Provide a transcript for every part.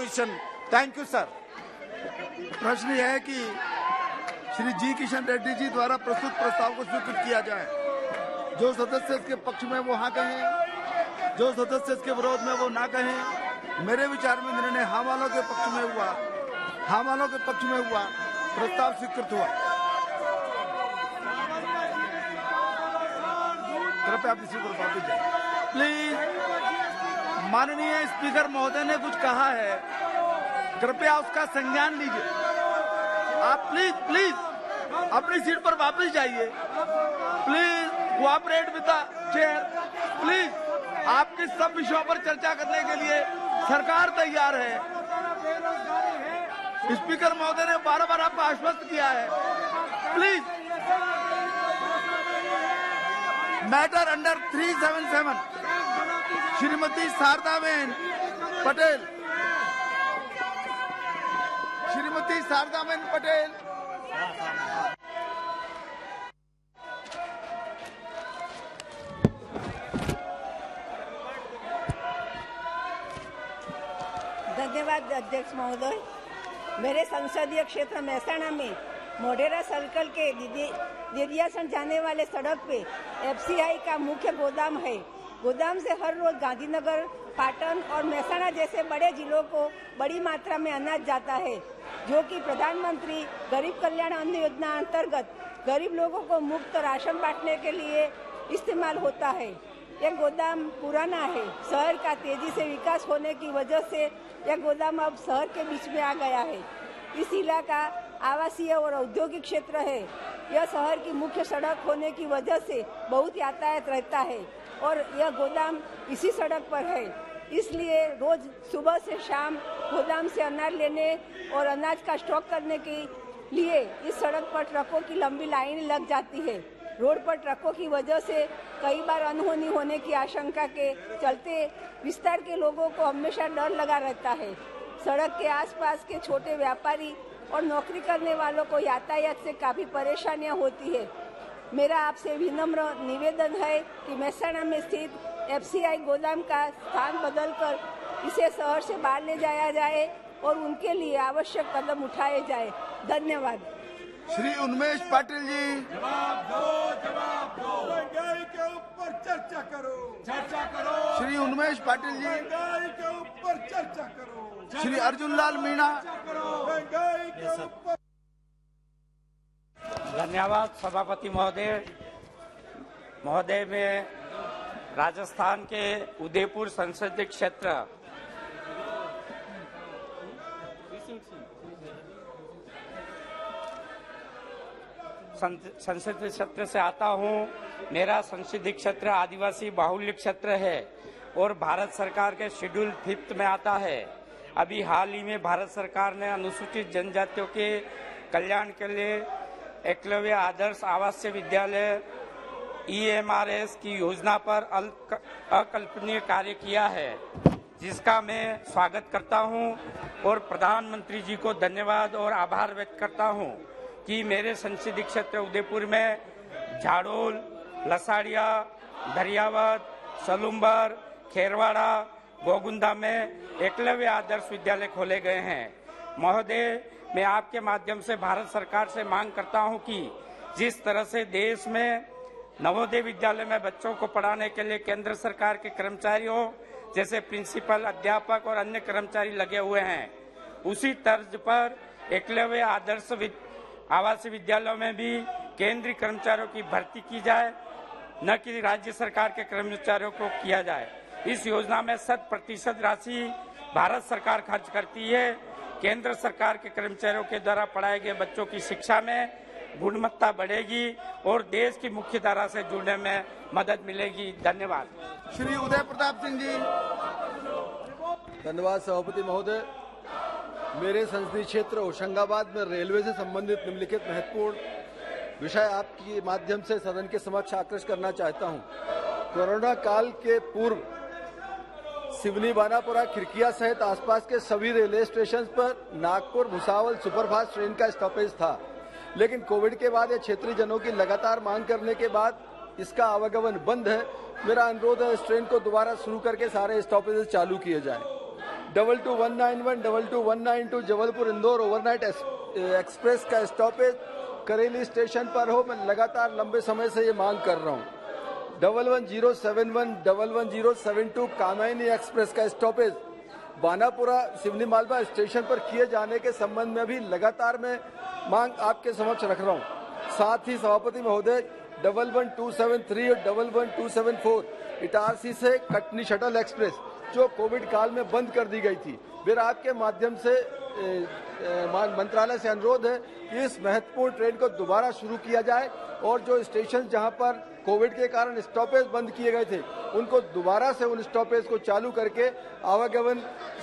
position. Thank you, sir. प्रश्न यह है कि श्री जी किशन रेड्डी जी द्वारा प्रस्तुत प्रस्ताव को स्वीकृत किया जाए। जो सदस्य इसके पक्ष में वो हाँ कहें, जो सदस्य इसके विरोध में वो ना कहें। मेरे विचार में निर्णय हाँ वालों के पक्ष में हुआ, हाँ वालों के पक्ष में हुआ, प्रस्ताव स्वीकृत हुआ। कृपया आप इसी पर वापस जाए प्लीज। माननीय स्पीकर महोदय ने कुछ कहा है, कृपया उसका संज्ञान लीजिए। आप प्लीज अपनी सीट पर वापस जाइए। Please cooperate with the chair. Please आपकी सब विषयों पर चर्चा करने के लिए सरकार तैयार है। स्पीकर महोदय ने बार-बार आपको आश्वस्त किया है। Please matter under 377 Shrimati Shardaben Patel, Shrimati Shardaben Patel. धन्यवाद अध्यक्ष महोदय। मेरे संसदीय क्षेत्र मेहसाणा में मोढेरा सर्कल के दिदियासन जाने वाले सड़क पे एफसीआई का मुख्य गोदाम है। गोदाम से हर रोज गांधीनगर, पाटन और मेहसाणा जैसे बड़े जिलों को बड़ी मात्रा में अनाज जाता है, जो कि प्रधानमंत्री गरीब कल्याण अन्न योजना अंतर्गत गरीब लोगों को मुफ्त राशन बांटने के लिए इस्तेमाल होता है। यह गोदाम पुराना है। शहर का तेजी से विकास होने की वजह से यह गोदाम अब शहर के बीच में आ गया है। इस इलाका आवासीय और औद्योगिक क्षेत्र है। यह शहर की मुख्य सड़क होने की वजह से बहुत यातायात रहता है और यह गोदाम इसी सड़क पर है। इसलिए रोज सुबह से शाम गोदाम से अनाज लेने और अनाज का स्टॉक करने के लिए इस सड़क पर ट्रकों की लंबी लाइन लग जाती है। रोड पर ट्रकों की वजह से कई बार अनहोनी होने की आशंका के चलते विस्तार के लोगों को हमेशा डर लगा रहता है। सड़क के आसपास के छोटे व्यापारी और नौकरी करने वालों को यातायात से काफी परेशानियां होती है। मेरा आपसे विनम्र निवेदन है कि मेहसाणा में स्थित एफसीआई गोदाम का स्थान बदलकर इसे शहर से बाहर ले जाया जाए और उनके लिए आवश्यक कदम उठाए जाए। धन्यवाद। श्री उन्मेष पाटिल जी। जवाब दो। महंगाई के ऊपर चर्चा करो। श्री उन्मेष पाटिल जी। महंगाई के ऊपर चर्चा करो। श्री अर्जुन लाल मीणा। महंगाई के ऊपर। धन्यवाद सभापति महोदय। महोदय, में राजस्थान के उदयपुर संसदीय क्षेत्र संसदीय क्षेत्र से आता हूं। मेरा संसदीय क्षेत्र आदिवासी बाहुल्य क्षेत्र है और भारत सरकार के शेड्यूल 5 में आता है। अभी हाल ही में भारत सरकार ने अनुसूचित जनजातियों के कल्याण के लिए एकलव्य आदर्श आवासीय विद्यालय EMRS की योजना पर अकल्पनीय कार्य किया है, जिसका मैं स्वागत करता हूं और प्रधानमंत्री जी को धन्यवाद और आभार व्यक्त करता हूं कि मेरे संसदीय क्षेत्र उदयपुर में झाड़ोल, लसाड़िया, दरियावद, सलुम्बर, खेरवाड़ा, गोगुंदा में एकलव्य आदर्श विद्यालय खोले गए हैं। महोदय, मैं आपके माध्यम से भारत सरकार से मांग करता हूं कि जिस तरह से देश में नवोदय विद्यालय में बच्चों को पढ़ाने के लिए केंद्र सरकार के कर्मचारियों जैसे प्रिंसिपल, अध्यापक और अन्य कर्मचारी लगे हुए हैं, उसी तर्ज पर एकलव्य आदर्श आवासीय विद्यालयों में भी केंद्रीय कर्मचारियों की भर्ती की जाए, न कि राज्य सरकार के कर्मचारियों को किया जाए। इस योजना में 100% राशि भारत सरकार खर्च करती है। केंद्र सरकार के कर्मचारियों के द्वारा पढ़ाए गए बच्चों की शिक्षा में गुणवत्ता बढ़ेगी और देश की मुख्य धारा से जुड़ने में मदद मिलेगी। धन्यवाद। श्री उदय प्रताप सिंह जी। धन्यवाद सभापति महोदय। मेरे संसदीय क्षेत्र होशंगाबाद में रेलवे से संबंधित निम्नलिखित महत्वपूर्ण विषय आपके माध्यम से सदन के समक्ष आकृष्ट करना चाहता हूं। कोरोना काल के पूर्व सिवनी, बानापुरा, खिड़किया सहित आसपास के सभी रेलवे स्टेशन पर नागपुर भुसावल सुपरफास्ट ट्रेन का स्टॉपेज था, लेकिन कोविड के बाद यह क्षेत्रीय जनों की लगातार मांग करने के बाद इसका आवागमन बंद है। मेरा अनुरोध है इस ट्रेन को दोबारा शुरू करके सारे स्टॉपेज चालू किए जाएं। 2291 2292 जबलपुर इंदौर ओवरनाइट एक्सप्रेस का स्टॉपेज करेली स्टेशन पर हो। मैं लगातार लंबे समय से ये मांग कर रहा हूँ। 11071 11072 कामायनी एक्सप्रेस का स्टॉपेज बानापुरा सिवनी मालवा स्टेशन पर किए जाने के संबंध में भी लगातार मैं मांग आपके समक्ष रख रहा हूँ। साथ ही सभापति महोदय 11273 और 11274 इटारसी से कटनी शटल एक्सप्रेस जो कोविड काल में बंद कर दी गई थी, फिर आपके माध्यम से मंत्रालय से अनुरोध है कि इस महत्वपूर्ण ट्रेन को दोबारा शुरू किया जाए और जो स्टेशन जहां पर कोविड के कारण स्टॉपेज बंद किए गए थे उनको दोबारा से उन स्टॉपेज को चालू करके आवागमन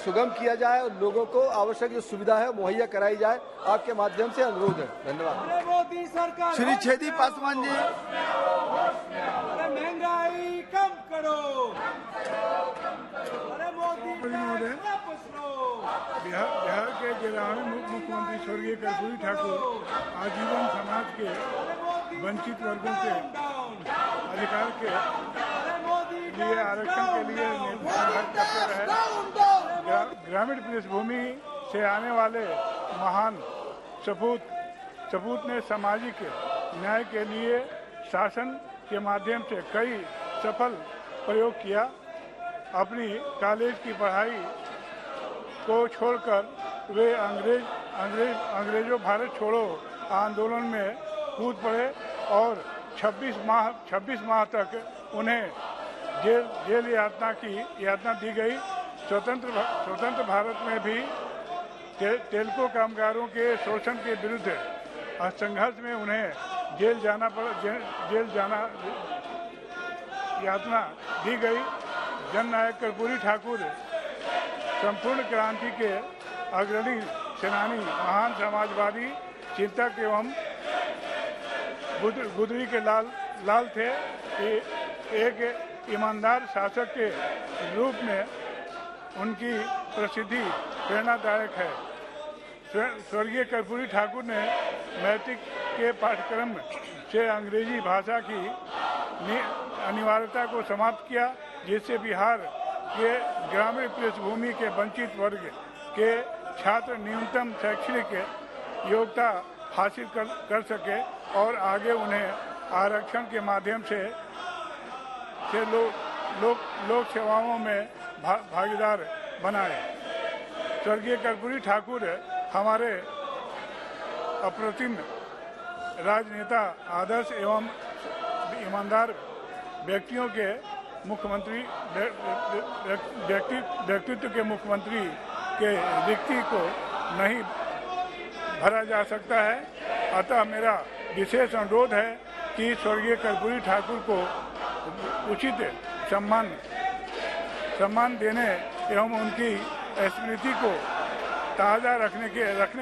सुगम किया जाए और लोगों को आवश्यक जो सुविधा है मुहैया कराई जाए। आपके माध्यम से अनुरोध है। धन्यवाद। मोदी सरकार श्री छेदी पासवान जी। अरे महंगाई कम करो। अरे मोदी महोदय, बिहार के ग्रामीण मुख्यमंत्री स्वर्गीय कर्पूरी ठाकुर आजीवन समाज के वंचित वर्गों के अधिकार के लिए आरक्षण के लिए संघर्ष करते रहे। ग्रामीण पृष्ठभूमि से आने वाले महान सपूत ने सामाजिक न्याय के लिए शासन के माध्यम से कई सफल प्रयोग किया। अपनी कॉलेज की पढ़ाई को छोड़कर वे अंग्रेजों भारत छोड़ो आंदोलन में कूद पड़े और 26 माह तक उन्हें जेल यातना दी गई। स्वतंत्र भारत में भी तेलको कामगारों के शोषण के विरुद्ध संघर्ष में उन्हें जेल यातना दी गई। जननायक कर्पूरी ठाकुर संपूर्ण क्रांति के अग्रणी सेनानी, महान समाजवादी चिंतक एवं गुदरी के लाल थे। एक ईमानदार शासक के रूप में उनकी प्रसिद्धि प्रेरणादायक है। स्वर्गीय कर्पूरी ठाकुर ने मैट्रिक के पाठ्यक्रम से अंग्रेजी भाषा की अनिवार्यता को समाप्त किया, जिससे बिहार के ग्रामीण पृष्ठभूमि के वंचित वर्ग के छात्र न्यूनतम शैक्षणिक योग्यता हासिल कर सके और आगे उन्हें आरक्षण के माध्यम से लोक सेवाओं में भागीदार बनाए। स्वर्गीय कर्पूरी ठाकुर हमारे अप्रतिम राजनेता, आदर्श एवं ईमानदार व्यक्तियों के मुख्यमंत्री व्यक्तित्व के मुख्यमंत्री के रिक्ति को नहीं भरा जा सकता है। अतः मेरा विशेष अनुरोध है कि स्वर्गीय कर्पूरी ठाकुर को उचित सम्मान देने एवं उनकी स्मृति को ताज़ा रखने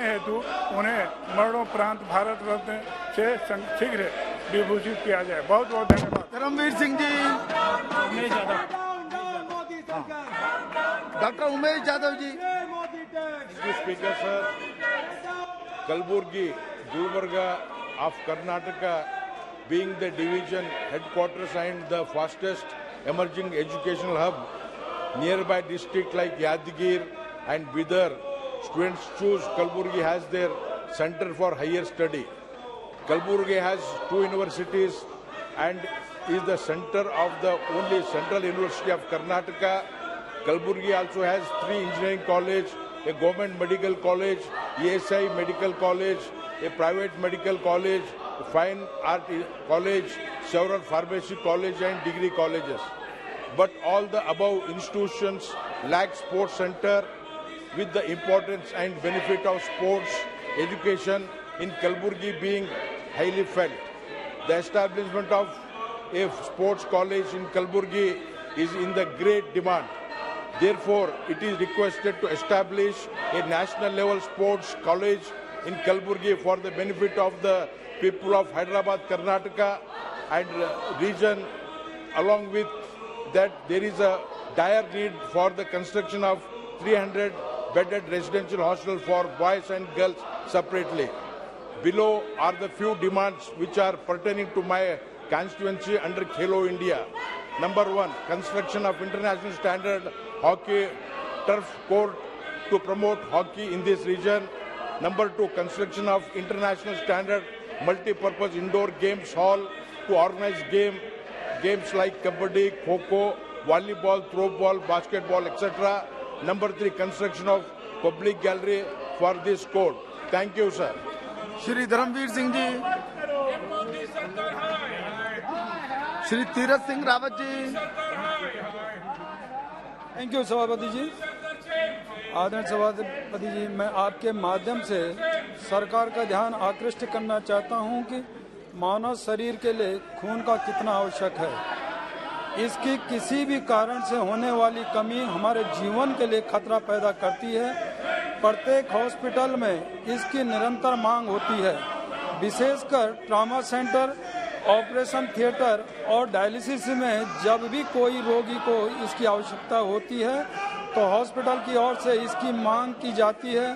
हेतु उन्हें मरणोपरांत भारत रत्न से शीघ्र विभूषित किया जाए। बहुत बहुत धन्यवाद। Dharamvir Singh ji. Doctor Umesh Yadav ji. Speaker sir, Kalburgi, Gulbarga of Karnataka, being the division headquarters and the fastest emerging educational hub, nearby district like Yadgir and Bidar, students choose Kalburgi as their center for higher study. Kalburgi has 2 universities and is the center of the only Central University of Karnataka. Kalburgi also has 3 engineering college, a government medical college, ESI medical college, a private medical college, a fine art college, several pharmacy college and degree colleges. But all the above institutions lack sports center with the importance and benefit of sports education in Kalburgi being highly felt. The establishment of a sports college in Kalburgi is in the great demand. Therefore, it is requested to establish a national level sports college in Kalburgi for the benefit of the people of Hyderabad, Karnataka and region. Along with that, there is a dire need for the construction of 300 bedded residential hostel for boys and girls separately. Below are the few demands which are pertaining to my constituency under Khelo India. Number 1, construction of international standard hockey turf court to promote hockey in this region. Number 2, construction of international standard multi-purpose indoor games hall to organize games like kabaddi, kho-kho, volleyball, throw ball, basketball, etc. Number 3, construction of public gallery for this court. Thank you, sir. Shri Dharamvir Singh ji, Shri Tirath Singh Rawat ji. Thank you सभापति जी। आदरणीय सभापति जी, मैं आपके माध्यम से सरकार का ध्यान आकृष्ट करना चाहता हूं कि मानव शरीर के लिए खून का कितना आवश्यक है। इसकी किसी भी कारण से होने वाली कमी हमारे जीवन के लिए खतरा पैदा करती है। प्रत्येक हॉस्पिटल में इसकी निरंतर मांग होती है, विशेषकर ट्रॉमा सेंटर, ऑपरेशन थिएटर और डायलिसिस में जब भी कोई रोगी को इसकी आवश्यकता होती है तो हॉस्पिटल की ओर से इसकी मांग की जाती है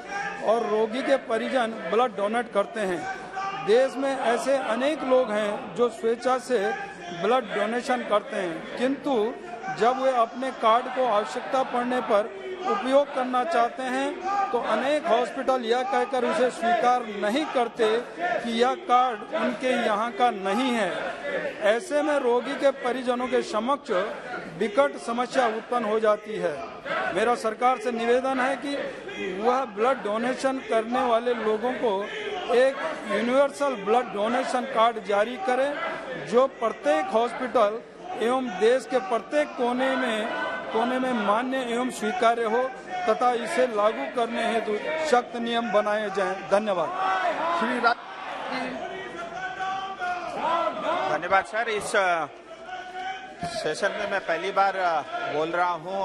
और रोगी के परिजन ब्लड डोनेट करते हैं। देश में ऐसे अनेक लोग हैं जो स्वेच्छा से ब्लड डोनेशन करते हैं, किंतु जब वे अपने कार्ड को आवश्यकता पड़ने पर उपयोग करना चाहते हैं तो अनेक हॉस्पिटल यह कहकर उसे स्वीकार नहीं करते कि यह कार्ड उनके यहाँ का नहीं है। ऐसे में रोगी के परिजनों के समक्ष विकट समस्या उत्पन्न हो जाती है। मेरा सरकार से निवेदन है कि वह ब्लड डोनेशन करने वाले लोगों को एक यूनिवर्सल ब्लड डोनेशन कार्ड जारी करे जो प्रत्येक हॉस्पिटल एवं देश के प्रत्येक कोने में मान्य एवं स्वीकार्य हो तथा इसे लागू करने हेतु सख्त नियम बनाए जाएं। धन्यवाद। श्री धन्यवाद सर। इस सेशन में मैं पहली बार बोल रहा हूं।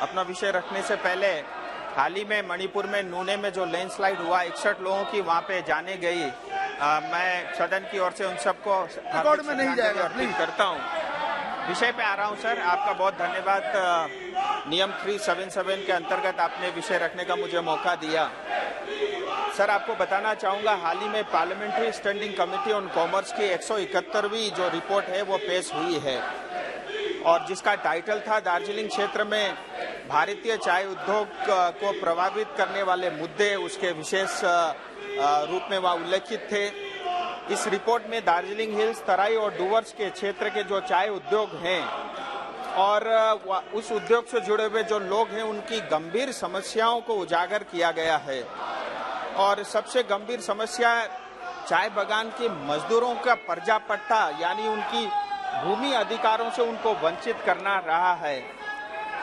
अपना विषय रखने से पहले हाल ही में मणिपुर में नूने में जो लैंडस्लाइड हुआ, 61 लोगों की वहां पे जाने गई। मैं सदन की ओर से उन सबको रिकॉर्ड में नहीं जाएगा, प्लीज करता हूं। विषय पे आ रहा हूं सर। आपका बहुत धन्यवाद। नियम 377 के अंतर्गत आपने विषय रखने का मुझे मौका दिया। सर, आपको बताना चाहूंगा, हाल ही में parliamentary standing committee on commerce की 171वीं जो रिपोर्ट है वो पेश हुई है और जिसका टाइटल था दार्जिलिंग क्षेत्र में भारतीय चाय उद्योग को प्रभावित करने वाले मुद्दे। उसके विशेष रूप में वह उल्लेखित थे। इस रिपोर्ट में दार्जिलिंग हिल्स, तराई और डुवर्स के क्षेत्र के जो चाय उद्योग हैं और उस उद्योग से जुड़े हुए जो लोग हैं उनकी गंभीर समस्याओं को उजागर किया गया है। और सबसे गंभीर समस्या चाय बागान के मजदूरों का पर्जा पट्टा यानी उनकी भूमि अधिकारों से उनको वंचित करना रहा है,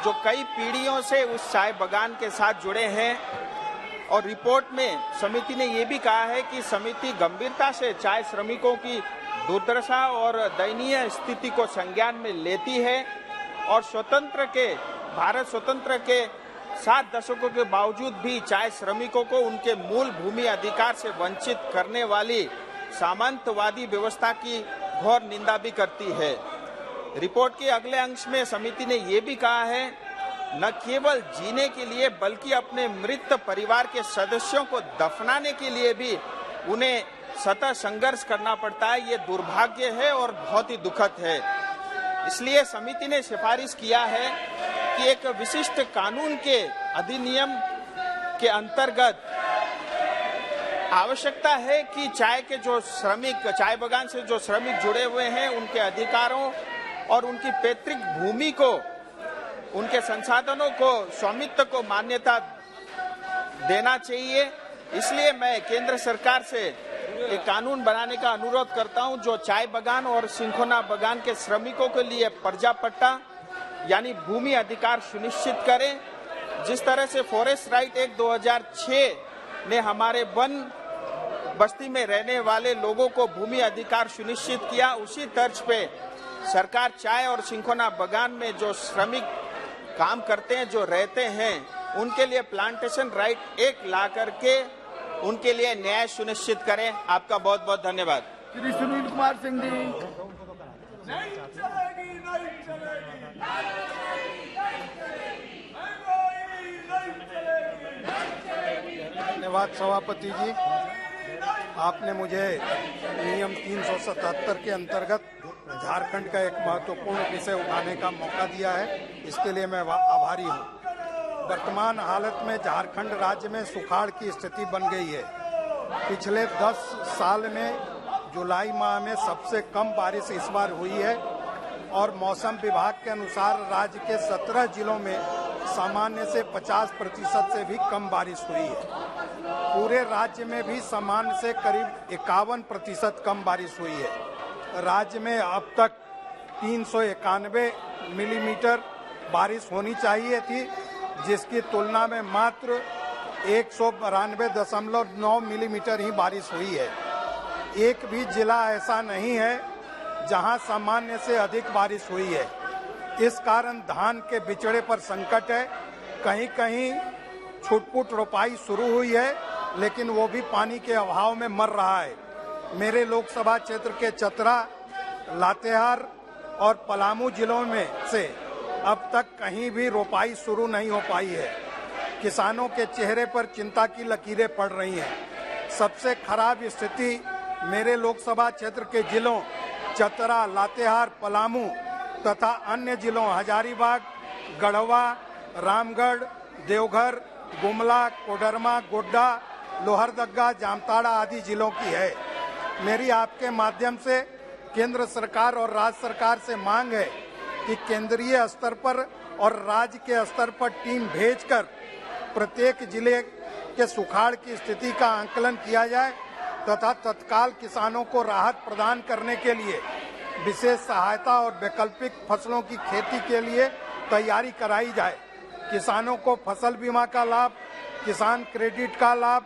जो कई पीढ़ियों से उस चाय बागान के साथ जुड़े हैं। और रिपोर्ट में समिति ने ये भी कहा है कि समिति गंभीरता से चाय श्रमिकों की दुर्दशा और दयनीय स्थिति को संज्ञान में लेती है और भारत स्वतंत्र के 7 दशकों के बावजूद भी चाय श्रमिकों को उनके मूल भूमि अधिकार से वंचित करने वाली सामंतवादी व्यवस्था की घोर निंदा भी करती है। रिपोर्ट के अगले अंश में समिति ने ये भी कहा है, न केवल जीने के लिए बल्कि अपने मृत परिवार के सदस्यों को दफनाने के लिए भी उन्हें सतत संघर्ष करना पड़ता है। ये दुर्भाग्य है और बहुत ही दुखद है। इसलिए समिति ने सिफारिश किया है कि एक विशिष्ट कानून के अधिनियम के अंतर्गत आवश्यकता है कि चाय के जो श्रमिक, चाय बागान से जो श्रमिक जुड़े हुए हैं, उनके अधिकारों और उनकी पैतृक भूमि को, उनके संसाधनों को, स्वामित्व को मान्यता देना चाहिए। इसलिए मैं केंद्र सरकार से एक कानून बनाने का अनुरोध करता हूं जो चाय बागान और सिंखोना बागान के श्रमिकों के लिए पर्जा पट्टा यानी भूमि अधिकार सुनिश्चित करे। जिस तरह से फॉरेस्ट राइट एक्ट 2006 ने हमारे वन बस्ती में रहने वाले लोगों को भूमि अधिकार सुनिश्चित किया, उसी तर्ज पे सरकार चाय और सिंखोना बागान में जो श्रमिक काम करते हैं, जो रहते हैं, उनके लिए प्लांटेशन राइट एक ला करके उनके लिए न्याय सुनिश्चित करें। आपका बहुत बहुत धन्यवाद। श्री सुनील कुमार सिंह जी। धन्यवाद सभापति जी। आपने मुझे नियम 377 के अंतर्गत झारखंड का एक महत्वपूर्ण विषय उठाने का मौका दिया है, इसके लिए मैं आभारी हूँ। वर्तमान हालत में झारखंड राज्य में सुखाड़ की स्थिति बन गई है। पिछले 10 साल में जुलाई माह में सबसे कम बारिश इस बार हुई है और मौसम विभाग के अनुसार राज्य के 17 जिलों में सामान्य से 50% से भी कम बारिश हुई है। पूरे राज्य में भी सामान्य से करीब 51% कम बारिश हुई है। राज्य में अब तक 391 मिलीमीटर बारिश होनी चाहिए थी, जिसकी तुलना में मात्र 192.9 मिलीमीटर ही बारिश हुई है। एक भी जिला ऐसा नहीं है जहां सामान्य से अधिक बारिश हुई है। इस कारण धान के बिचड़े पर संकट है। कहीं कहीं छुटपुट रोपाई शुरू हुई है, लेकिन वो भी पानी के अभाव में मर रहा है। मेरे लोकसभा क्षेत्र के चतरा, लातेहार और पलामू जिलों में से अब तक कहीं भी रोपाई शुरू नहीं हो पाई है। किसानों के चेहरे पर चिंता की लकीरें पड़ रही हैं। सबसे खराब स्थिति मेरे लोकसभा क्षेत्र के जिलों चतरा, लातेहार, पलामू तथा अन्य जिलों हजारीबाग, गढ़वा, रामगढ़, देवघर, गुमला, कोडरमा, गोड्डा, लोहरदगा, जामताड़ा आदि जिलों की है। मेरी आपके माध्यम से केंद्र सरकार और राज्य सरकार से मांग है कि केंद्रीय स्तर पर और राज्य के स्तर पर टीम भेजकर प्रत्येक जिले के सुखाड़ की स्थिति का आंकलन किया जाए तथा तत्काल किसानों को राहत प्रदान करने के लिए विशेष सहायता और वैकल्पिक फसलों की खेती के लिए तैयारी कराई जाए। किसानों को फसल बीमा का लाभ, किसान क्रेडिट का लाभ,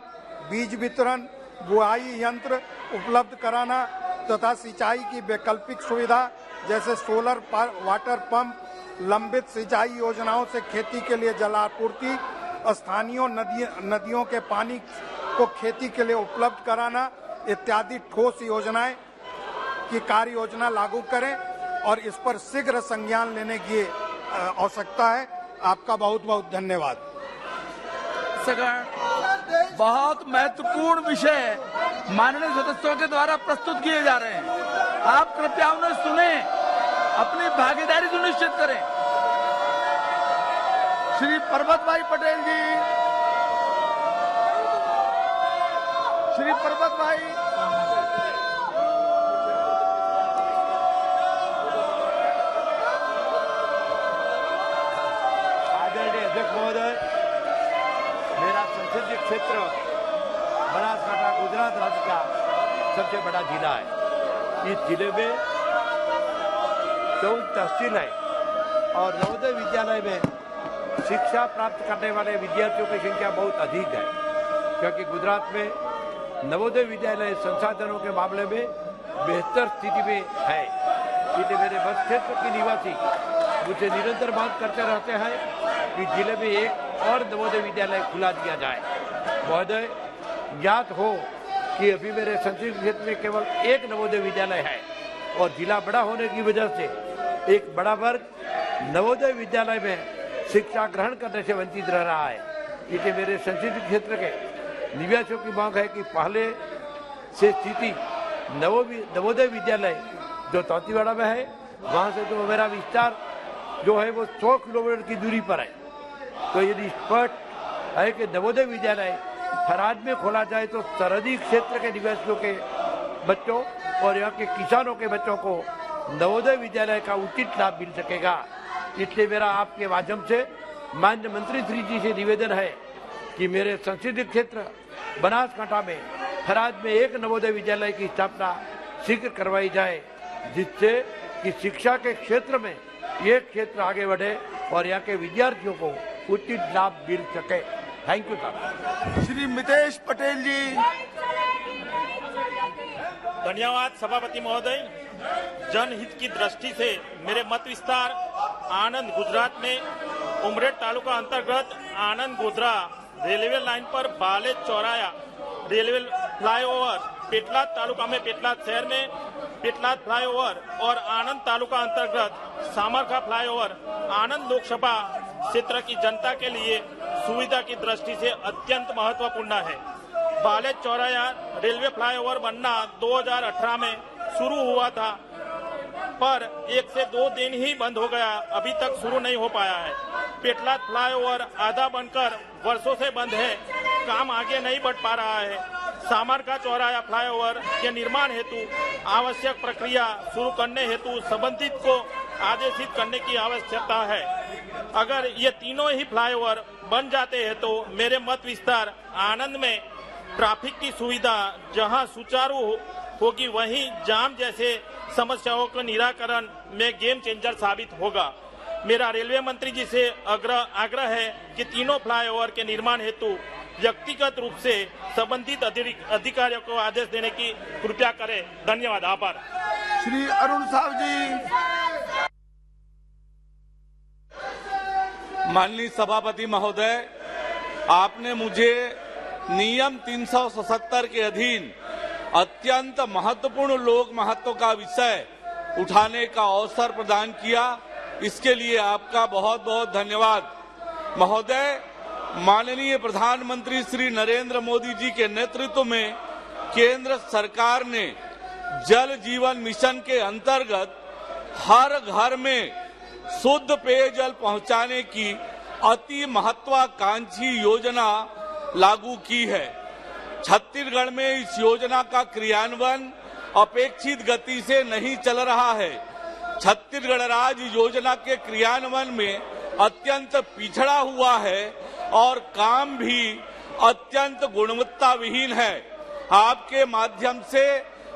बीज वितरण, बुआई यंत्र उपलब्ध कराना तथा सिंचाई की वैकल्पिक सुविधा जैसे सोलर वाटर पंप, लंबित सिंचाई योजनाओं से खेती के लिए जलापूर्ति, स्थानीय नदियों के पानी को खेती के लिए उपलब्ध कराना इत्यादि ठोस योजनाएं की कार्य योजना लागू करें और इस पर शीघ्र संज्ञान लेने की आवश्यकता है। आपका बहुत बहुत धन्यवाद। बहुत महत्वपूर्ण विषय माननीय सदस्यों के द्वारा प्रस्तुत किए जा रहे हैं। आप कृपया उन्हें सुने, अपनी भागीदारी सुनिश्चित करें। श्री परबत भाई पटेल जी, श्री परबत भाई। आदरणीय अध्यक्ष महोदय, मेरा संसदीय क्षेत्र बनासकांठा गुजरात राज्य का सबसे बड़ा जिला है। इस जिले में 14 तहसील है और नवोदय विद्यालय में शिक्षा प्राप्त करने वाले विद्यार्थियों की संख्या बहुत अधिक है, क्योंकि गुजरात में नवोदय विद्यालय संसाधनों के मामले में बेहतर स्थिति में है। इसलिए मेरे बस क्षेत्र के निवासी मुझे निरंतर मांग करते रहते हैं कि जिले में एक और नवोदय विद्यालय खुला दिया जाए। महोदय, ज्ञात हो कि अभी मेरे संसदीय क्षेत्र में केवल एक नवोदय विद्यालय है और जिला बड़ा होने की वजह से एक बड़ा वर्ग नवोदय विद्यालय में शिक्षा ग्रहण करने से वंचित रह रहा है। इसलिए मेरे संसदीय क्षेत्र के निवासियों की मांग है कि पहले से स्थिति नवोदय विद्यालय जो तौतीवाड़ा में है, वहां से तो मेरा विस्तार जो है वो 100 किलोमीटर की दूरी पर है। तो यदि स्पष्ट है कि नवोदय विद्यालय फराज में खोला जाए तो सरहदी क्षेत्र के निवासियों के बच्चों और यहाँ के किसानों के बच्चों को नवोदय विद्यालय का उचित लाभ मिल सकेगा। इसलिए मेरा आपके माध्यम से माननीय मंत्री श्री जी से निवेदन है कि मेरे संसदीय क्षेत्र बनासकांठा में फराज में एक नवोदय विद्यालय की स्थापना शीघ्र करवाई जाए, जिससे कि शिक्षा के क्षेत्र में ये क्षेत्र आगे बढ़े और यहाँ के विद्यार्थियों को उचित लाभ मिल सके। Thank you sir. Shri Mitesh Patel ji. धन्यवाद सभापति महोदय। जनहित की दृष्टि से मेरे मत विस्तार आनंद गुजरात में उमरेड तालुका अंतर्गत आनंद गोधरा रेलवे लाइन पर बाले चौराया रेलवे फ्लाईओवर, पेटलाद तालुका में पेटलाद शहर में पेटलाद फ्लाईओवर और आनंद तालुका अंतर्गत सामरखा फ्लाईओवर आनंद लोकसभा क्षेत्र की जनता के लिए सुविधा की दृष्टि से अत्यंत महत्वपूर्ण है। बाले चौराया रेलवे फ्लाईओवर बनना 2018 में शुरू हुआ था, पर 1 से 2 दिन ही बंद हो गया, अभी तक शुरू नहीं हो पाया है। पेटलाद फ्लाईओवर आधा बनकर वर्षों से बंद है, काम आगे नहीं बढ़ पा रहा है। सामर का चौराहा फ्लाईओवर के निर्माण हेतु आवश्यक प्रक्रिया शुरू करने हेतु संबंधित को आदेशित करने की आवश्यकता है। अगर ये तीनों ही फ्लाईओवर बन जाते हैं तो मेरे मत विस्तार आनंद में ट्रैफिक की सुविधा जहां सुचारू होगी, वहीं जाम जैसे समस्याओं का निराकरण में गेम चेंजर साबित होगा। मेरा रेलवे मंत्री जी से आग्रह है कि तीनों फ्लाईओवर के निर्माण हेतु व्यक्तिगत रूप से संबंधित अधिकारियों को आदेश देने की कृपया करें। धन्यवाद। आभार। श्री अरुण साहब जी। माननीय सभापति महोदय, आपने मुझे नियम 377 के अधीन अत्यंत महत्वपूर्ण लोक महत्व का विषय उठाने का अवसर प्रदान किया, इसके लिए आपका बहुत बहुत धन्यवाद। महोदय, माननीय प्रधानमंत्री श्री नरेंद्र मोदी जी के नेतृत्व में केंद्र सरकार ने जल जीवन मिशन के अंतर्गत हर घर में शुद्ध पेयजल पहुंचाने की अति महत्वाकांक्षी योजना लागू की है। छत्तीसगढ़ में इस योजना का क्रियान्वयन अपेक्षित गति से नहीं चल रहा है। छत्तीसगढ़ राज्य योजना के क्रियान्वयन में अत्यंत पिछड़ा हुआ है और काम भी अत्यंत गुणवत्ता विहीन है। आपके माध्यम से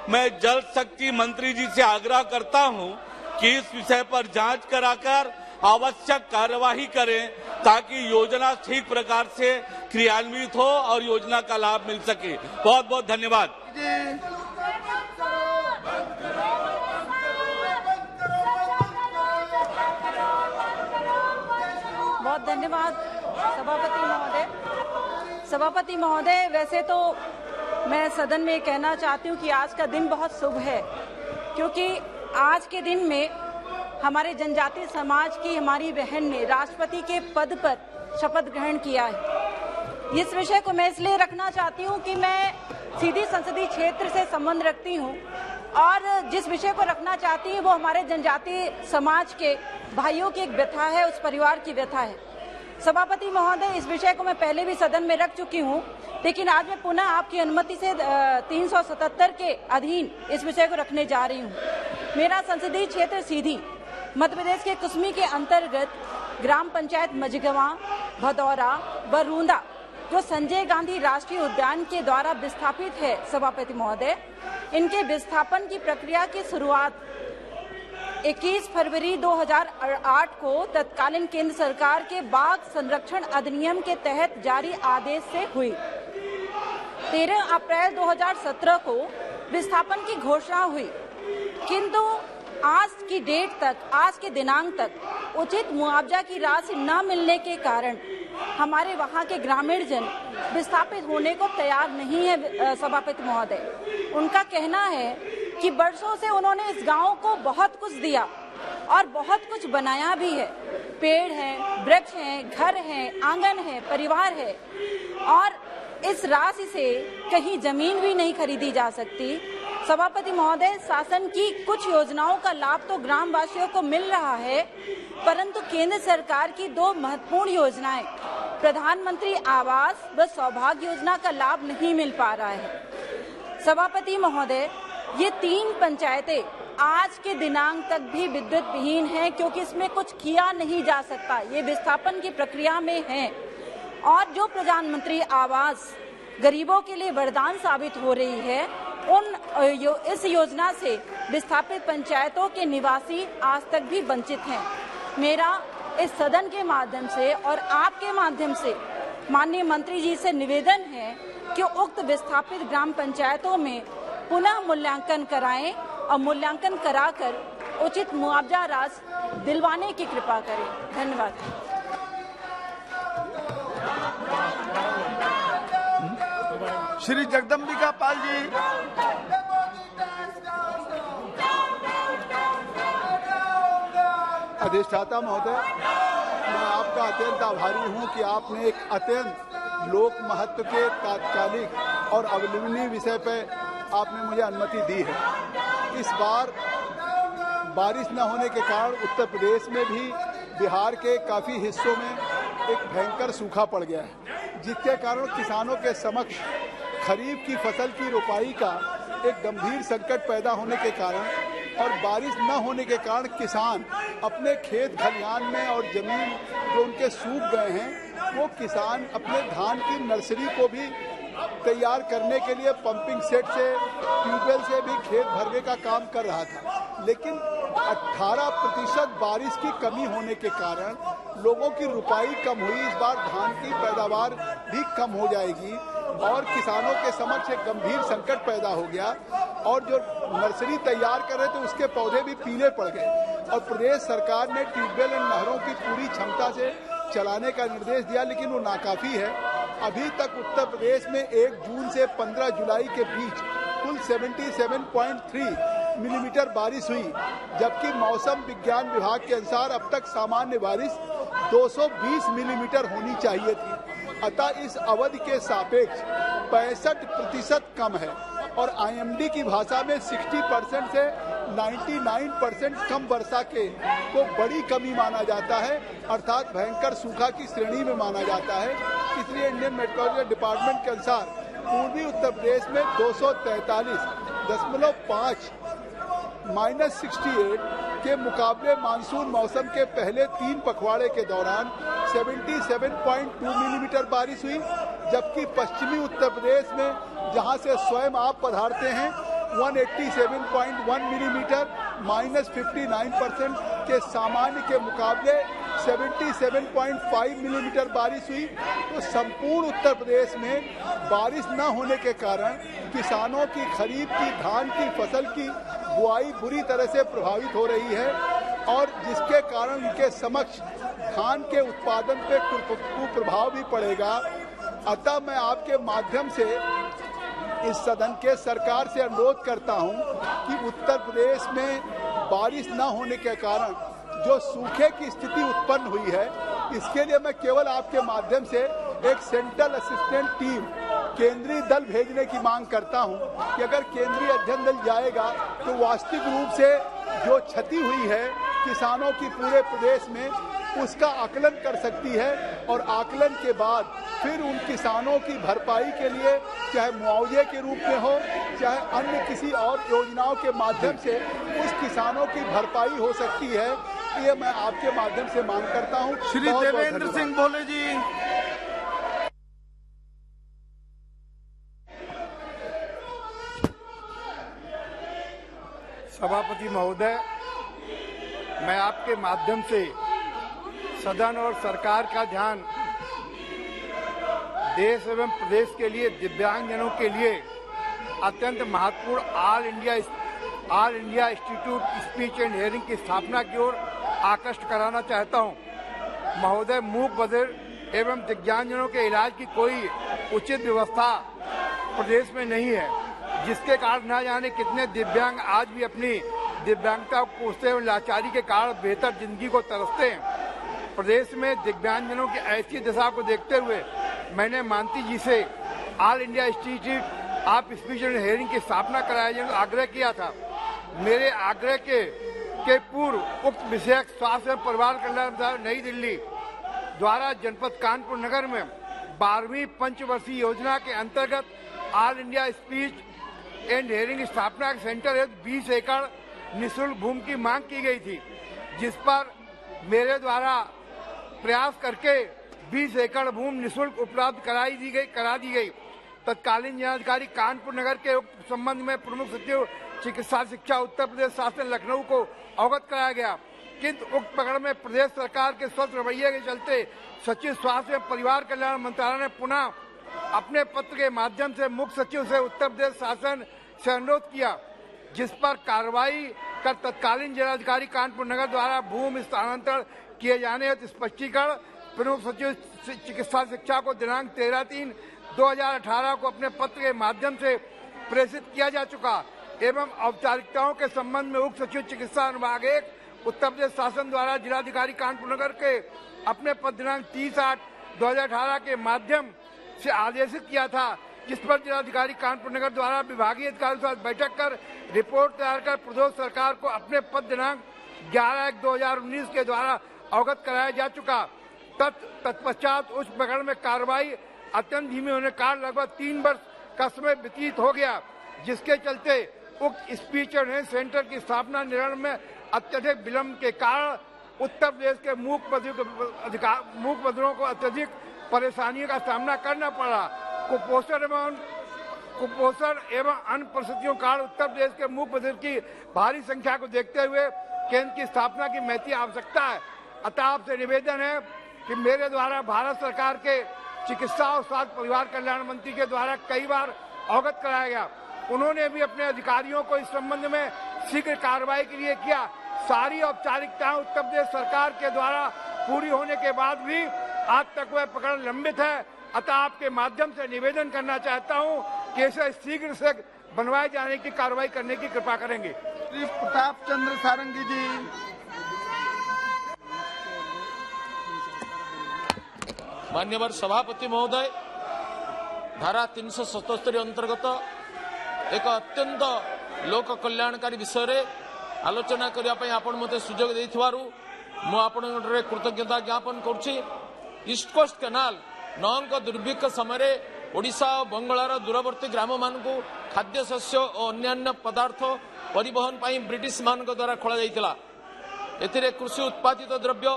मैं जल शक्ति मंत्री जी से आग्रह करता हूं कि इस विषय पर जांच कराकर आवश्यक कार्यवाही करें ताकि योजना ठीक प्रकार से क्रियान्वित हो और योजना का लाभ मिल सके। बहुत बहुत धन्यवाद। बहुत धन्यवाद सभापति महोदय। वैसे तो मैं सदन में कहना चाहती हूँ कि आज का दिन बहुत शुभ है, क्योंकि आज के दिन में हमारे जनजातीय समाज की हमारी बहन ने राष्ट्रपति के पद पर शपथ ग्रहण किया है। इस विषय को मैं इसलिए रखना चाहती हूँ कि मैं सीधी संसदीय क्षेत्र से संबंध रखती हूँ और जिस विषय को रखना चाहती हूँ वो हमारे जनजातीय समाज के भाइयों की एक व्यथा है, उस परिवार की व्यथा है। सभापति महोदय, इस विषय को मैं पहले भी सदन में रख चुकी हूँ, लेकिन आज मैं पुनः आपकी अनुमति से 377 के अधीन इस विषय को रखने जा रही हूँ। मेरा संसदीय क्षेत्र सीधी मध्य प्रदेश के कुसमी के अंतर्गत ग्राम पंचायत मझगवा, भदौरा, बरूंदा जो संजय गांधी राष्ट्रीय उद्यान के द्वारा विस्थापित है। सभापति महोदय, इनके विस्थापन की प्रक्रिया की शुरुआत 21 फरवरी 2008 को तत्कालीन केंद्र सरकार के बाघ संरक्षण अधिनियम के तहत जारी आदेश से हुई। 13 अप्रैल 2017 को विस्थापन की घोषणा हुई, किंतु आज की डेट तक, आज के दिनांक तक उचित मुआवजा की राशि न मिलने के कारण हमारे वहां के ग्रामीण जन विस्थापित होने को तैयार नहीं है। सभापति महोदय, उनका कहना है कि वर्षों से उन्होंने इस गांव को बहुत कुछ दिया और बहुत कुछ बनाया भी है। पेड़ हैं, वृक्ष हैं, घर हैं, आंगन है, परिवार है, और इस राशि से कहीं जमीन भी नहीं खरीदी जा सकती। सभापति महोदय, शासन की कुछ योजनाओं का लाभ तो ग्रामवासियों को मिल रहा है, परंतु केंद्र सरकार की 2 महत्वपूर्ण योजनाएं, प्रधानमंत्री आवास व सौभाग्य योजना का लाभ नहीं मिल पा रहा है। सभापति महोदय, ये 3 पंचायतें आज के दिनांक तक भी विद्युत विहीन हैं, क्योंकि इसमें कुछ किया नहीं जा सकता। ये विस्थापन की प्रक्रिया में है और जो प्रधानमंत्री आवास गरीबों के लिए वरदान साबित हो रही है, इस योजना से विस्थापित पंचायतों के निवासी आज तक भी वंचित हैं। मेरा इस सदन के माध्यम से और आपके माध्यम से माननीय मंत्री जी से निवेदन है कि उक्त विस्थापित ग्राम पंचायतों में पुनः मूल्यांकन कराएं और मूल्यांकन कराकर उचित मुआवजा राशि दिलवाने की कृपा करें। धन्यवाद। श्री जगदम्बिका पाल जी। अधिष्ठाता महोदय, मैं आपका अत्यंत आभारी हूं कि आपने एक अत्यंत लोक महत्व के तात्कालिक और अवलंबनीय विषय पर आपने मुझे अनुमति दी है। इस बार बारिश न होने के कारण उत्तर प्रदेश में भी बिहार के काफ़ी हिस्सों में एक भयंकर सूखा पड़ गया है, जिसके कारण किसानों के समक्ष खरीफ की फसल की रोपाई का एक गंभीर संकट पैदा होने के कारण और बारिश न होने के कारण किसान अपने खेत खलिहान में और जमीन जो उनके सूख गए हैं, वो किसान अपने धान की नर्सरी को भी तैयार करने के लिए पंपिंग सेट से, ट्यूबवेल से भी खेत भरने का काम कर रहा था। लेकिन 18% बारिश की कमी होने के कारण लोगों की रुपाई कम हुई। इस बार धान की पैदावार भी कम हो जाएगी और किसानों के समक्ष एक गंभीर संकट पैदा हो गया और जो नर्सरी तैयार कर रहे थे उसके पौधे भी पीले पड़ गए और प्रदेश सरकार ने ट्यूबवेल और नहरों की पूरी क्षमता से चलाने का निर्देश दिया, लेकिन वो नाकाफी है। अभी तक उत्तर प्रदेश में 1 जून से 15 जुलाई के बीच कुल 77.3 मिलीमीटर बारिश हुई, जबकि मौसम विज्ञान विभाग के अनुसार अब तक सामान्य बारिश 220 मिलीमीटर होनी चाहिए थी। अतः इस अवधि के सापेक्ष 65% कम है और आईएमडी की भाषा में 60% से 99% कम वर्षा के को बड़ी कमी माना जाता है, अर्थात भयंकर सूखा की श्रेणी में माना जाता है। इसलिए इंडियन मेट्रोलॉजी डिपार्टमेंट के अनुसार पूर्वी उत्तर प्रदेश में 243.5 -68 के मुकाबले मानसून मौसम के पहले 3 पखवाड़े के दौरान 77.2 मिलीमीटर बारिश हुई, जबकि पश्चिमी उत्तर प्रदेश में जहां से स्वयं आप पधारते हैं 187.1 मिलीमीटर -59% के सामान्य के मुकाबले 77.5 मिलीमीटर बारिश हुई। तो संपूर्ण उत्तर प्रदेश में बारिश न होने के कारण किसानों की खरीफ की धान की फसल की बुआई बुरी तरह से प्रभावित हो रही है और जिसके कारण उनके समक्ष धान के उत्पादन पे कुप्रभाव भी पड़ेगा। अतः मैं आपके माध्यम से इस सदन के सरकार से अनुरोध करता हूं कि उत्तर प्रदेश में बारिश न होने के कारण जो सूखे की स्थिति उत्पन्न हुई है, इसके लिए मैं केवल आपके माध्यम से एक सेंट्रल असिस्टेंट टीम केंद्रीय दल भेजने की मांग करता हूं कि अगर केंद्रीय अध्ययन दल जाएगा तो वास्तविक रूप से जो क्षति हुई है किसानों की पूरे प्रदेश में उसका आकलन कर सकती है और आकलन के बाद फिर उन किसानों की भरपाई के लिए चाहे मुआवजे के रूप में हो चाहे अन्य किसी और योजनाओं के माध्यम से उस किसानों की भरपाई हो सकती है। ये मैं आपके माध्यम से मांग करता हूँ। श्री देवेंद्र सिंह बोले जी। सभापति महोदय, मैं आपके माध्यम से सदन और सरकार का ध्यान देश एवं प्रदेश के लिए दिव्यांगजनों के लिए अत्यंत महत्वपूर्ण all India institute speech and hearing की स्थापना की ओर आकृष्ट कराना चाहता हूं। महोदय, मूक बधिर एवं दिव्यांगजनों के इलाज की कोई उचित व्यवस्था प्रदेश में नहीं है, जिसके कारण न जाने कितने दिव्यांग आज भी अपनी दिव्यांगता को कोसते एवं लाचारी के कारण बेहतर जिंदगी को तरसते हैं। प्रदेश में दिव्यांगजनों की ऐसी दशा को देखते हुए मैंने मानती जी से all India institute of speech and hearing की स्थापना कराने का आग्रह किया था। मेरे आग्रह के पूर्व उक्त विषयक स्वास्थ्य एवं परिवार कल्याण विभाग नई दिल्ली द्वारा जनपद कानपुर नगर में 12वीं पंचवर्षीय योजना के अंतर्गत all India speech and hearing स्थापना के सेंटर हेतु 20 एकड़ निःशुल्क भूमि की मांग की गई थी, जिस पर मेरे द्वारा प्रयास करके 20 एकड़ भूमि निःशुल्क उपलब्ध करा दी गई। तत्कालीन जिलाधिकारी कानपुर नगर के संबंध में प्रमुख सचिव चिकित्सा शिक्षा उत्तर प्रदेश शासन लखनऊ को अवगत कराया गया, किंतु उक्त प्रकरण में प्रदेश सरकार के स्वस्थ रवैये के चलते सचिव स्वास्थ्य एवं परिवार कल्याण मंत्रालय ने पुनः अपने पत्र के माध्यम से मुख्य सचिव से उत्तर प्रदेश शासन से अनुरोध किया, जिस पर कार्रवाई कर तत्कालीन जिलाधिकारी कानपुर नगर द्वारा भूमि स्थानांतरण किए जाने हेतु स्पष्टीकरण प्रमुख सचिव चिकित्सा शिक्षा को दिनांक 13/3/2018 को अपने पत्र के माध्यम से प्रेषित किया जा चुका एवं औपचारिकताओं के संबंध में उक्त सचिव चिकित्सा अनुभाग 1 उत्तर प्रदेश शासन द्वारा जिलाधिकारी कानपुर नगर के अपने पत्र दिनांक 30/8/2018 के माध्यम से आदेशित किया था जिस पर जिलाधिकारी कानपुर नगर द्वारा विभागीय अधिकारियों के साथ बैठक कर रिपोर्ट तैयार कर प्रदेश सरकार को अपने पद दिनांक 11/1/2019 के द्वारा अवगत कराया जा चुका। तत्पश्चात उस प्रकरण में कार्रवाई अत्यंत धीमी होने के कारण लगभग 3 वर्ष का समय व्यतीत हो गया, जिसके चलते उक्त स्पीच और हेल्थ सेंटर की स्थापना निर्णय में अत्यधिक विलंब के कारण उत्तर प्रदेश के मूक बधिरों को अत्यधिक परेशानियों का सामना करना पड़ा। कुपोषण एवं अन्य परिस्थितियों के कारण उत्तर प्रदेश के मूक बधिर की भारी संख्या को देखते हुए केंद्र की स्थापना की महती आवश्यकता है। अतः आपसे निवेदन है कि मेरे द्वारा भारत सरकार के चिकित्सा और स्वास्थ्य परिवार कल्याण मंत्री के द्वारा कई बार अवगत कराया गया। उन्होंने भी अपने अधिकारियों को इस संबंध में शीघ्र कार्रवाई के लिए किया। सारी औपचारिकताएं उत्तर प्रदेश सरकार के द्वारा पूरी होने के बाद भी आज तक वह प्रकरण लंबित है। अतः आपके माध्यम से निवेदन करना चाहता हूं कि इसे शीघ्र से बनवाए जाने की कार्रवाई करने की कृपा करेंगे। श्री प्रताप चंद्र सारंगी जी। मान्यवर सभापति महोदय, धारा 377 अंतर्गत एक अत्यंत लोक कल्याणकारी विषय रे आलोचना करने आपण मते सुजोग देथिवारु मु आपनरे कृतज्ञता ज्ञापन करुछि। ईस्ट कोस्ट केनाल नौंक दुर्भिक्ष समय ओडिशा और बंगाल दूरवर्ती ग्राम मानकु खाद्य शस्य और अन्यान्य पदार्थ परिवहन पाई ब्रिटिश मान द्वारा खोला जाइतिला। एथिरे कृषि उत्पादित द्रव्य,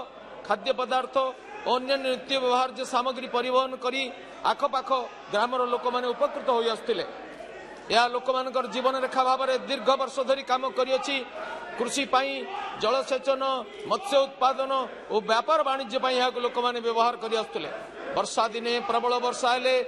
खाद्य पदार्थ और अन्यान्य नित्य व्यवहार्य सामग्री परिवहन करी आखपाख ग्रामर लोक माने उपकृत होई आसुतिले। यह लोक मानकर जीवन रेखा भाव में दीर्घ वर्ष धरी काम करियछि। कृषि पाई जलसेचन, मत्स्य उत्पादन और व्यापार वाणिज्य पाई यह लोक माने व्यवहार करि आसुतिले। वर्षा दिने प्रबल वर्षा हेले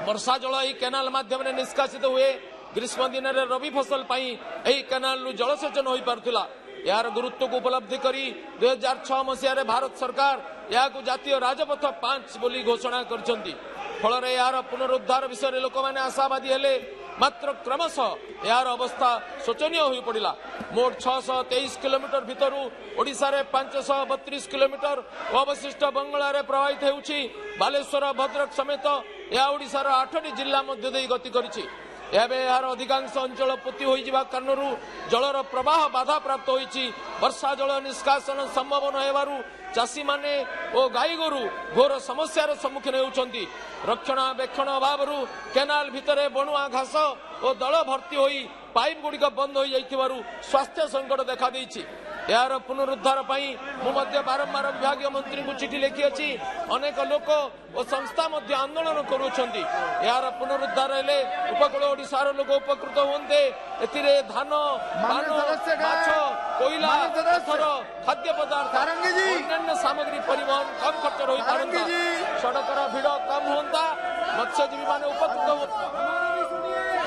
वर्षा जल यही केनाल माध्यम निष्कासित हुए। ग्रीष्म दिन में रवि फसल पाई यही केनाल जलसेचन हो पारुथिला। यार गुरुत्व को उपलब्धि करी 2006 मसीह भारत सरकार यह जातीय राजपथ 5 बोली घोषणा करछंती। फल यार पुनरुद्धार विषय लोक मैंने आशावादी हेले, मात्र क्रमशः यार अवस्था शोचनीय हो पड़ा। मोट 623 किलोमीटर भितर ओडिशा रे 532 किलोमीटर अवशिष्ट बंगाल प्रवाहित होउछि। बालेश्वर भद्रक समेत यह ओडिशार 8टी जिला मध्य देई गति करिछि। यार अधिकांश अंचल पोती हो कारण जलर प्रवाह बाधा प्राप्त होइछि। वर्षा जल निष्कासन संभव न हेबारु चाषी माने और गाई गोरु घोर समस्यार सम्मुखीन होउछंती। रक्षणाबेक्षण अभावरु केनाल भितरे बणुआ घास और दल भर्ती होई पाइप गुड़िक बंद हो जाइथिबारु स्वास्थ्य संकट देखा देइछि। यार पुनरुद्धार पाई मु मध्य बारंबार विभागीय मंत्री को चिठी लिखी अछि। अनेक लोक और संस्था मध्य आंदोलन करूछंती। यार पुनरुद्धार हेले उपकूल ओडिशार लोक उपकृत होंते। एथिरे धान, माछ, कोयला, पत्थर, खाद्य पदार्थ, अन्य सामग्री परिवहन कम खर्च रही पारंता। सड़कर भीड़ कम होता, मत्स्यजीवी माने उपकृत होता।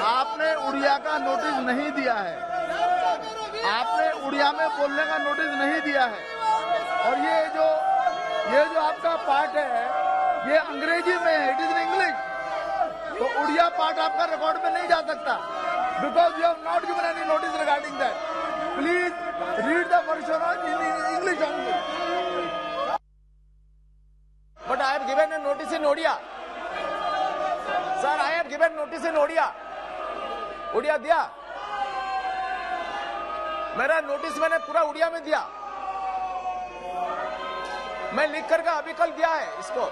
आपने उड़िया का नोटिस नहीं दिया है, आपने उड़िया में बोलने का नोटिस नहीं दिया है। और ये जो आपका पार्ट है ये अंग्रेजी में है, इट इज इन इंग्लिश। तो उड़िया पार्ट आपका रिकॉर्ड में नहीं जा सकता, because you have not given any notice regarding that. Please read the version in English only. But I have given a notice in Odia sir, I have given notice in Odia. Oriya दिया, मेरा notice मैंने पूरा उड़िया में दिया। मैं लिख करके अभी कल दिया है इसको।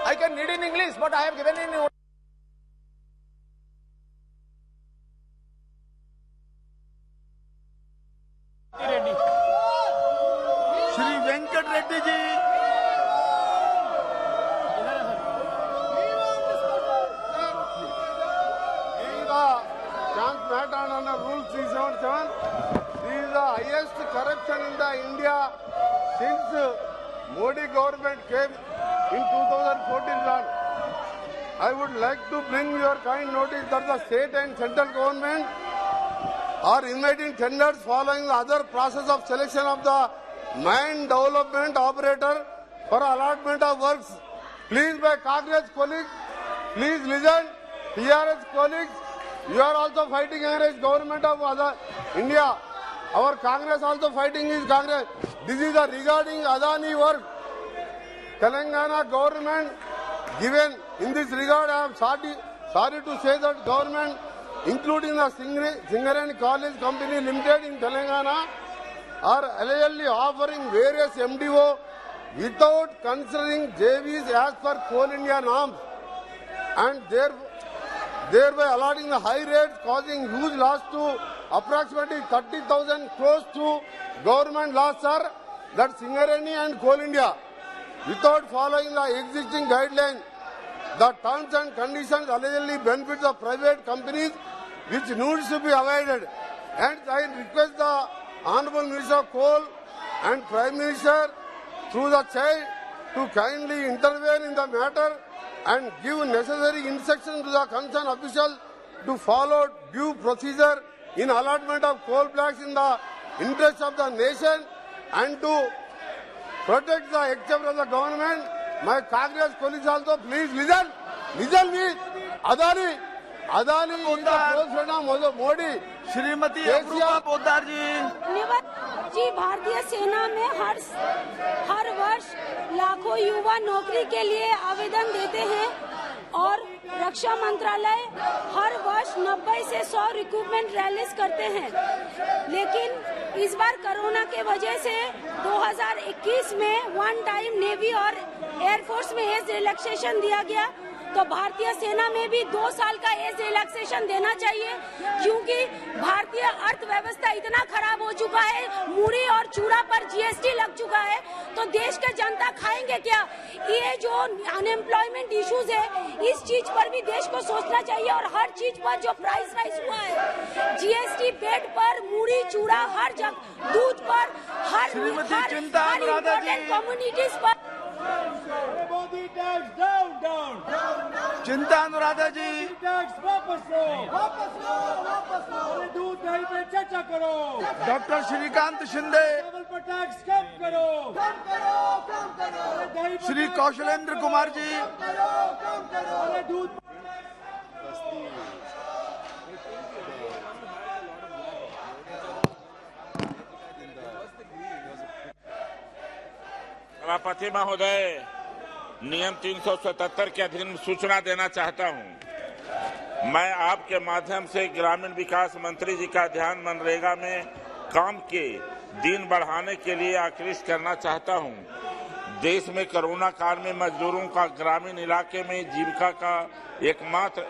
I can read in English but I have given in. Shri Venkat Reddy ji. Under Rule 377, this is the highest corruption in the India since Modi government came in 2014 run. I would like to bring your kind notice that the state and central government are inviting tenders following the other process of selection of the mine development operator for allotment of works. Please, my Congress colleagues, please listen. TRS colleagues, you are also fighting against government of India. Our Congress also fighting is Congress. This is regarding Adani work. Telangana government given. In this regard, I am sorry to say that government, including the Singareni College Company Limited in Telangana, are allegedly offering various MDO without considering JVs as per Coal India norms, and thereby allotting the high rates, causing huge loss to approximately 30,000 crores to government loss, sir. That Singareni and Coal India, without following the existing guidelines, the terms and conditions allegedly benefit the private companies, which needs to be avoided. And I request the Honorable Minister of Coal and Prime Minister through the child to kindly intervene in the matter and give necessary instructions to the concerned officials to follow due procedure in allotment of coal blocks in the interest of the nation and to protect the exchequer of the government. My Congress colleagues also, please listen me. Adani Modi Shrimati Apurva Poddar ji, भारतीय सेना में हर वर्ष लाखों युवा नौकरी के लिए आवेदन देते हैं और रक्षा मंत्रालय हर वर्ष 90 से 100 रिक्रूटमेंट रैलीज करते हैं, लेकिन इस बार कोरोना के वजह से 2021 में वन टाइम नेवी और एयरफोर्स में एज रिलैक्सेशन दिया गया, तो भारतीय सेना में भी 2 साल का एज रिलैक्सेशन देना चाहिए, क्योंकि भारतीय अर्थव्यवस्था इतना खराब हो चुका है, मूढ़ी और चूड़ा पर जीएसटी लग चुका है, तो देश के जनता खाएंगे क्या? ये जो अनएम्प्लॉयमेंट इश्यूज है, इस चीज पर भी देश को सोचना चाहिए। और हर चीज पर जो प्राइस राइज हुआ है, जीएसटी बेड पर, मूढ़ी चूड़ा हर जगह, दूध पर, हर इम्पोर्टेंट कम्युनिटीज पर। मोदी टैक्स डाउन चिंता अनुराधा जी, टैक्स वापस लो, दूध दही पे चर्चा करो। डॉक्टर श्रीकांत शिंदे, चावल पर टैक्स कम करो। श्री कौशलेंद्र कुमार जी, दूध सभापति महोदय, नियम 377 के अधीन सूचना देना चाहता हूं। मैं आपके माध्यम से ग्रामीण विकास मंत्री जी का ध्यान मनरेगा में काम के दिन बढ़ाने के लिए आकृष्ट करना चाहता हूं। देश में कोरोना काल में मजदूरों का ग्रामीण इलाके में जीविका का एकमात्र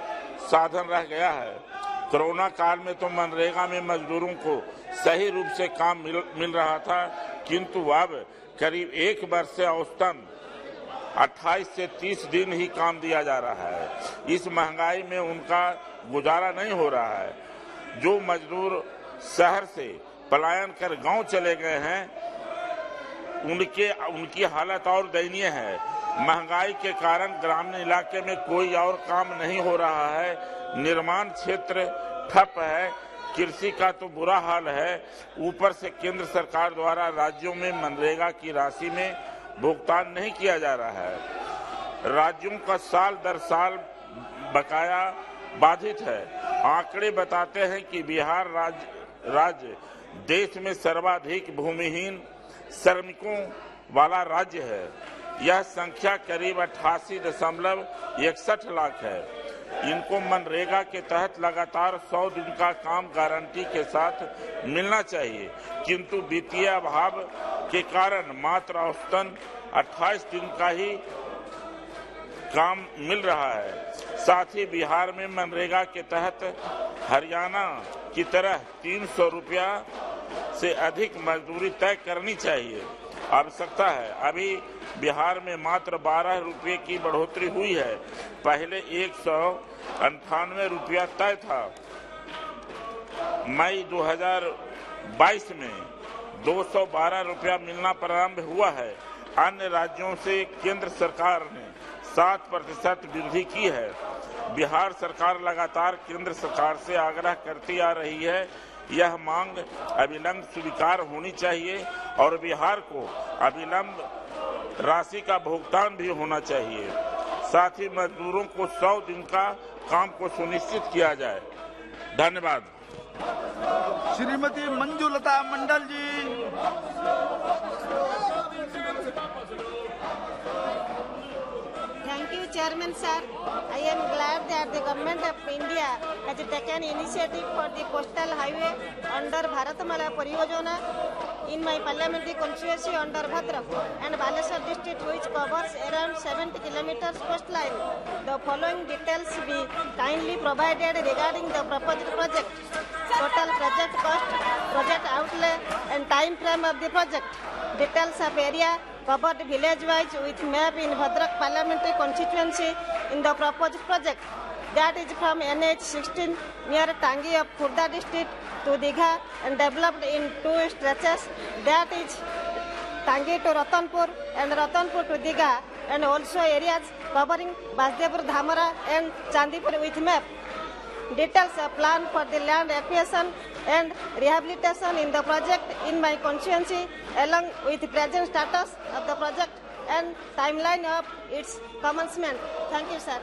साधन रह गया है। कोरोना काल में तो मनरेगा में मजदूरों को सही रूप से काम मिल रहा था, किंतु अब करीब 1 वर्ष से औसतन 28 से 30 दिन ही काम दिया जा रहा है। इस महंगाई में उनका गुजारा नहीं हो रहा है। जो मजदूर शहर से पलायन कर गांव चले गए हैं, उनकी हालत और दयनीय है। महंगाई के कारण ग्रामीण इलाके में कोई और काम नहीं हो रहा है। निर्माण क्षेत्र ठप है, कृषि का तो बुरा हाल है। ऊपर से केंद्र सरकार द्वारा राज्यों में मनरेगा की राशि में भुगतान नहीं किया जा रहा है। राज्यों का साल दर साल बकाया बाधित है। आंकड़े बताते हैं कि बिहार राज्य देश में सर्वाधिक भूमिहीन श्रमिकों वाला राज्य है। यह संख्या करीब 88.61 लाख है। इनको मनरेगा के तहत लगातार 100 दिन का काम गारंटी के साथ मिलना चाहिए, किंतु वित्तीय अभाव के कारण मात्र औसतन 28 दिन का ही काम मिल रहा है। साथ ही बिहार में मनरेगा के तहत हरियाणा की तरह 300 रुपया से अधिक मजदूरी तय करनी चाहिए। आवश्यकता है। अभी बिहार में मात्र 12 रुपये की बढ़ोतरी हुई है। पहले 198 रुपया तय था। मई 2022 में 212 रुपया मिलना प्रारंभ हुआ है। अन्य राज्यों से केंद्र सरकार ने 7% वृद्धि की है। बिहार सरकार लगातार केंद्र सरकार से आग्रह करती आ रही है। यह मांग अविलंब स्वीकार होनी चाहिए और बिहार को अविलंब राशि का भुगतान भी होना चाहिए। साथ ही मजदूरों को 100 दिन का काम को सुनिश्चित किया जाए। धन्यवाद। Shrimati Manjulata Mandal ji. Thank you Chairman, sir. I am glad that the Government of India has taken initiative for the coastal highway under Bharatmala Pariyojana in my parliamentary constituency under Bhadrak and Baleshwar district, which covers around 70 kilometers coastline. The following details be kindly provided regarding the proposed project. Total project cost, project outlay and time frame of the project. Details of area covered village-wise with map in Bhadrak parliamentary constituency in the proposed project. That is from NH 16 near Tangi of Khurda district to Digha and developed in two stretches. That is Tangi to Ratanpur and Ratanpur to Digha, and also areas covering Basdepur, Dhamara and Chandipur with map. Details are planned for the land acquisition and rehabilitation in the project in my constituency along with the present status of the project and timeline of its commencement. Thank you, sir.